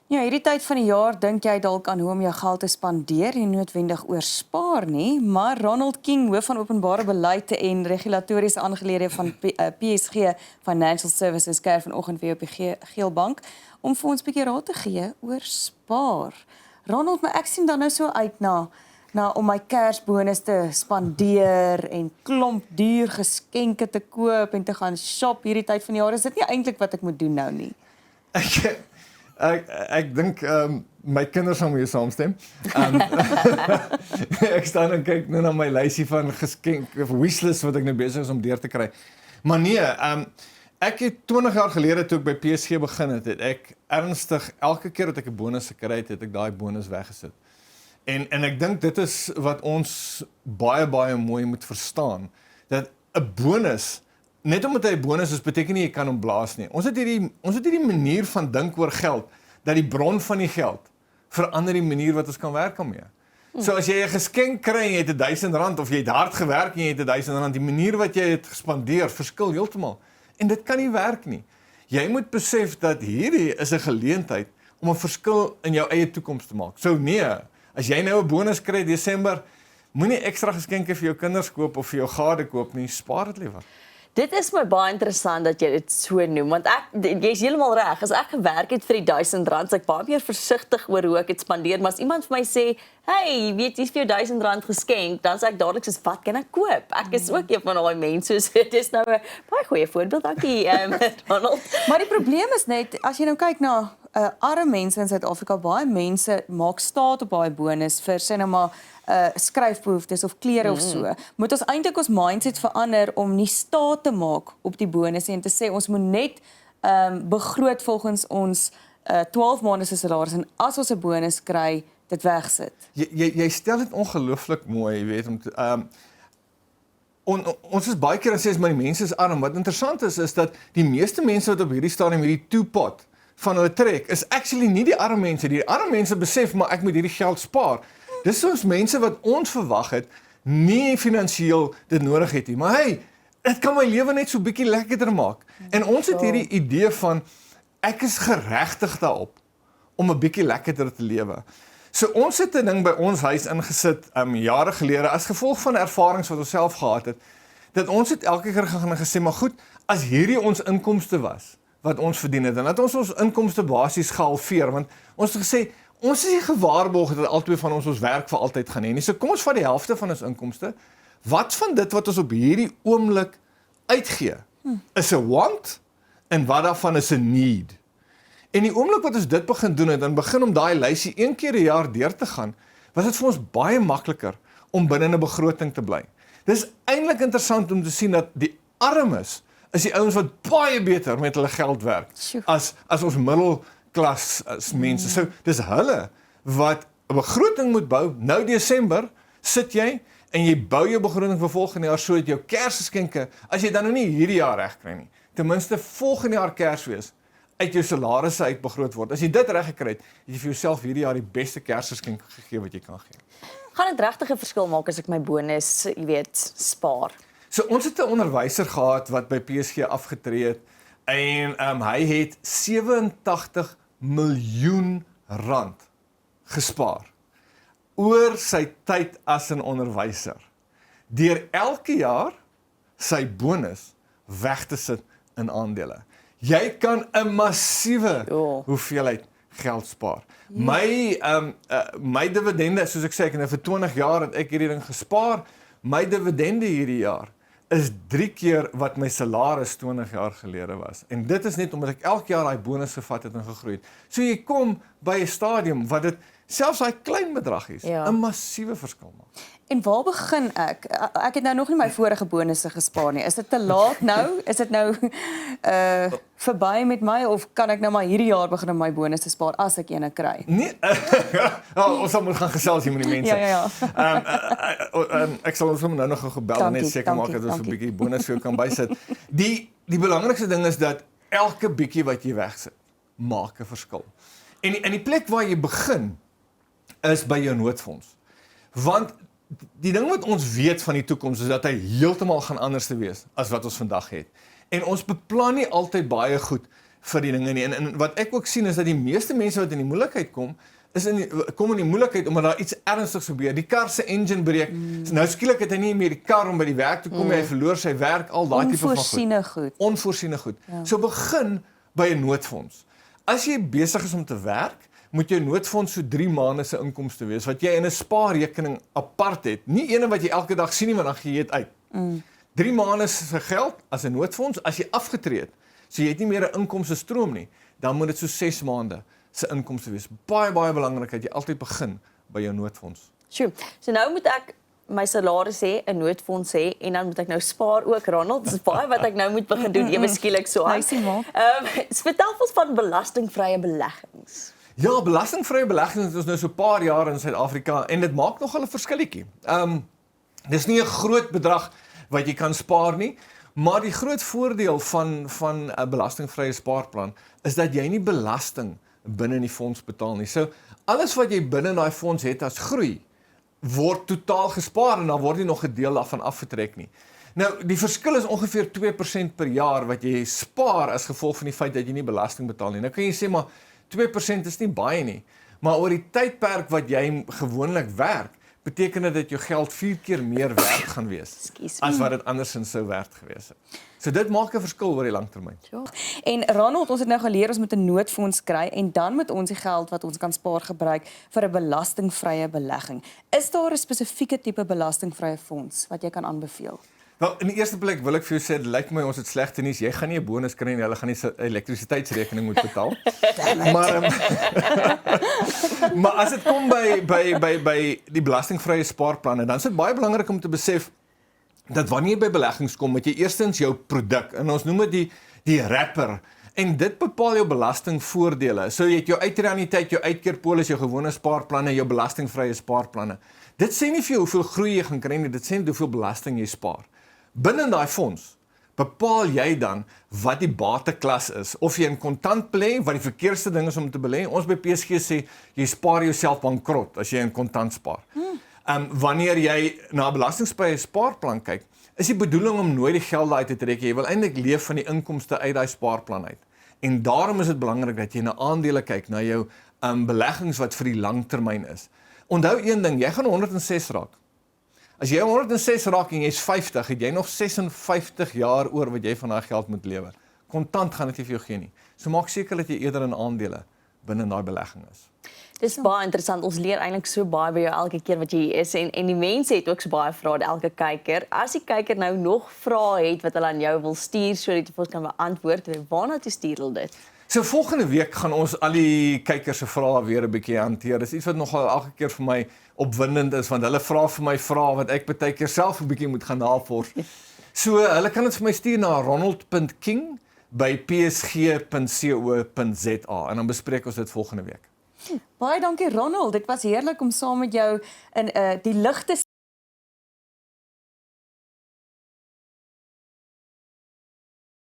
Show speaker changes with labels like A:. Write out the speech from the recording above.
A: Ja, hierdie tyd van die jaar dink jy dalk aan hoe om jou geld te spandeer en nie noodwendig oor spaar nie, maar Ronald King, hoof van openbare beleid en regulatoriese aangeleenthede van PSG Financial Services, kuier vanoggend weer op die Geelbank om vir ons 'n bietjie raad te gee oor spaar. Ronald, maar ek sien dan nou so uit na om my Kersbonus te spandeer en klomp duur geskenke te koop en te gaan shop hierdie tyd van die jaar. Is dit nie eintlik wat ek moet doen nou nie?
B: Ek dink my kinders sal mee saamstem. Ek staan en kyk nou na my lysie van geskenk of wishlist wat ek nou besig is om deur te kry. Maar nee, ek het 20 jaar gelede toe ek by PSG begin het ek ernstig elke keer dat ek 'n bonus gekry het ek daai bonus weggesit. En ek dink dit is wat ons baie mooi moet verstaan, dat 'n bonus, net omdat hy 'n bonus is, beteken nie jy kan hom blaas nie. Ons het hierdie manier van dink oor geld, dat die bron van die geld verander die manier wat ons kan werk daarmee. So as jy 'n geskenk kry en jy het R1000 of jy het hard gewerk en jy het R1000, die manier wat jy het gespandeer verskil heeltemal. En dit kan nie werk nie. Jy moet besef dat hierdie is 'n geleentheid om 'n verskil in jou eie toekoms te maak. So nee, as jy nou 'n bonus kry Desember, moenie ekstra geskenke vir jou kinders koop of vir jou gade koop nie, spaar dit liewer.
C: Dit is my baie interessant dat jy dit so noem, want jy's heeltemal reg. As ek gewerk het vir die R1000, ek baie meer versigtig oor hoe ek dit spandeer, maar as iemand vir my sê, "Hey, weet jy, vir jou R1000 geskenk," dan sê ek dadelik soos, "Wat kan ek koop?" Ek is ook een van daai mense, so dit is nou 'n baie goeie voorbeeld, dankie, Ronald.
A: Maar die probleem is net, as jy nou kyk na arme mense in Suid-Afrika, baie mense maak staat op daai bonus vir sê nou maar skryfbehoeftes of klere of so. Moet ons eintlik ons mindset verander om nie staat te maak op die bonus en te sê ons moet net begroot volgens ons 12 maande se salaris en as ons 'n bonus kry, dit wegsit.
B: Jy stel dit ongelooflik mooi, jy weet, ons is baie keer en sê maar die mense is arm. Wat interessant is dat die meeste mense wat op hierdie stadium hierdie toepot van hulle trek, is actually nie die arme mense. Die arme mense besef, maar ek moet hierdie geld spaar. Dis soms mense wat ons verwag het, nie finansiëel dit nodig het nie. Maar hey, dit kan my lewe net so bietjie lekkerder maak. En ons het hierdie idee van, ek is geregtig daarop om 'n bietjie lekkerder te lewe. So ons het 'n ding by ons huis ingesit, jare gelede, as gevolg van ervarings wat ons self gehad het, dat ons het elke keer gegaan en gesê, maar goed, as hierdie ons inkomste was, wat ons verdien het, en dat ons inkomste basies gehalveer, want ons het gesê, ons is nie gewaarborg dat albei van ons werk vir altyd gaan hê nie. So kom ons vat die helfte van ons inkomste. Wat van dit wat ons op hierdie oomblik uitgee, is 'n want en wat daarvan is 'n need. En die oomblik wat ons dit begin doen het, en begin om daai lysie een keer 'n jaar deur te gaan, was dit vir ons baie makliker om binne 'n begroting te bly. Dis eintlik interessant om te sien dat die armes is die ouens wat baie beter met hulle geld werk as ons middelklas mense. So dis hulle wat 'n begroting moet bou. Nou Desember sit jy en jy bou jou begroting vir volgende jaar sodat jou Kersgeskenke, as jy dan nou nie hierdie jaar reg kry nie, ten minste volgende jaar Kersfees uit jou salarisse uitbegroot word. As jy dit reg gekry het, het jy vir jouself hierdie jaar die beste Kersgeskenk gegee wat jy kan gee.
C: Gaan dit regtig 'n verskil maak as ek my bonus, jy weet, spaar?
B: So ons het 'n onderwyser gehad wat by PSG afgetree het en hy het 87 miljoen rand gespaar oor sy tyd as 'n onderwyser, deur elke jaar sy bonus weg te sit in aandele. Jy kan 'n massiewe hoeveelheid geld spaar. My dividende, soos ek sê, ek het vir 20 jaar het ek hierdie ding gespaar. My dividende hierdie jaar is 3 keer wat my salaris 20 jaar gelede was. En dit is net omdat ek elke jaar daai bonus gevat het en gegroei het. So jy kom by 'n stadium wat dit selfs daai klein bedragies 'n massiewe verskil maak.
A: En waar begin ek? Ek het nou nog nie my vorige bonusse gespaar nie. Is dit te laat nou? Is dit nou verby met my of kan ek nou maar hierdie jaar begin om my bonusse spaar as ek eene kry?
B: Nee, ons sal moet gaan gesels hier met die mense.
A: Ja.
B: Ek sal ons nou nog gebel en net seker maak dat ons 'n bietjie bonus vir jou kan bysit. Die belangrikste ding is dat elke bietjie wat jy wegsit, maak 'n verskil. En die plek waar jy begin is by jou noodfonds. Want die ding wat ons weet van die toekoms is dat hy heeltemal gaan anders te wees as wat ons vandag het. En ons beplan nie altyd baie goed vir die dinge nie. En wat ek ook sien is dat die meeste mense wat in die moeilikheid kom in die moeilikheid omdat daar iets ernstigs gebeur. Die kar se engine breek. Nou skielik het hy nie meer die kar om by die werk te kom, hy verloor sy werk, al daai tipe van goed.
A: Onvoorsiene goed.
B: Onvoorsiene goed. So begin by 'n noodfonds. As jy besig is om te werk, moet jou noodfonds so 3 maande se inkomste wees wat jy in 'n spaarrekening apart het. Nie eene wat jy elke dag sien nie, want dan gee jy dit uit. 3 maande se geld as 'n noodfonds, as jy afgetree het, so jy het nie meer 'n inkomste stroom nie, dan moet dit so 6 maande se inkomste wees. Baie belangrik dat jy altyd begin by jou noodfonds.
C: Sjoe. So nou moet ek my salaris hê, 'n noodfonds hê en dan moet ek nou spaar ook, Ronald. Dis baie wat ek nou moet begin doen ewe skielik so aan.
A: Nice, ma.
C: Vertel ons van belastingvrye beleggings.
B: Ja, belastingvrye beleggings is nou so 'n paar jaar in Suid-Afrika en dit maak nogal 'n verskilletjie. Dis nie 'n groot bedrag wat jy kan spaar nie, maar die groot voordeel van 'n belastingvrye spaarplan is dat jy nie belasting binne in die fonds betaal nie. So alles wat jy binne in daai fonds het as groei, word totaal gespaar en dan word nie nog 'n deel daarvan afgetrek nie. Nou, die verskil is ongeveer 2% per jaar wat jy spaar as gevolg van die feit dat jy nie belasting betaal nie. Nou kan jy sê maar 2% is nie baie nie, maar oor die tydperk wat jy gewoonlik werk, beteken dit dat jou geld 4 keer meer werd gaan wees as wat dit andersins sou werd gewees het. So dit maak 'n verskil oor die langtermyn.
A: En Ronald, ons het nou geleer ons moet 'n noodfonds kry en dan moet ons die geld wat ons kan spaar gebruik vir 'n belastingvrye belegging. Is daar 'n spesifieke tipe belastingvrye fonds wat jy kan aanbeveel?
B: Wel, in die eerste plek wil ek vir jou sê, dit lyk my ons het slegte nuus. Jy gaan nie 'n bonus kry nie, hulle gaan nie sy elektrisiteitsrekening moet betaal. Maar as dit kom by die belastingvrye spaarplanne, dan is dit baie belangrik om te besef dat wanneer jy by beleggings kom, moet jy eerstens jou produk, en ons noem dit die wrapper, en dit bepaal jou belastingvoordele. So jy het jou uitreaniteit, jou uitkeerpolis, jou gewone spaarplanne, jou belastingvrye spaarplanne. Dit sê nie vir jou hoeveel groei jy gaan kry nie, dit sê net hoeveel belasting jy spaar. Binne in daai fonds bepaal jy dan wat die bateklas is, of jy in kontant belê, wat die verkeerste ding is om te belê. Ons by PSG sê, jy spaar jouself bankrot as jy in kontant spaar. Wanneer jy na 'n belastingvrye spaarplan kyk, is die bedoeling om nooit die geld uit te trek. Jy wil eintlik leef van die inkomste uit daai spaarplan uit. En daarom is dit belangrik dat jy na aandele kyk, na jou beleggings wat vir die langtermyn is. Onthou een ding, jy gaan 106 raak. As jy 106 raak en jy's 50, het jy nog 56 jaar oor wat jy van daai geld moet lewer. Kontant gaan dit nie vir jou gee nie. So maak seker dat jy eerder in aandele binne daai belegging is.
C: Dis baie interessant. Ons leer eintlik so baie by jou elke keer wat jy hier is en die mense het ook so baie vrae, elke kyker. As die kyker nou nog vrae het wat hulle aan jou wil stuur sodat jy vir ons kan beantwoord, waarna toe stuur hulle dit?
B: So volgende week gaan ons al die kykers se vrae weer 'n bietjie hanteer. Dis iets wat nogal elke keer vir my opwindend is, want hulle vra vir my vrae wat ek baie keer self 'n bietjie moet gaan navors. So hulle kan dit vir my stuur na ronald.king@psg.co.za en dan bespreek ons dit volgende week.
A: Baie dankie Ronald, dit was heerlik om saam met jou in die lig te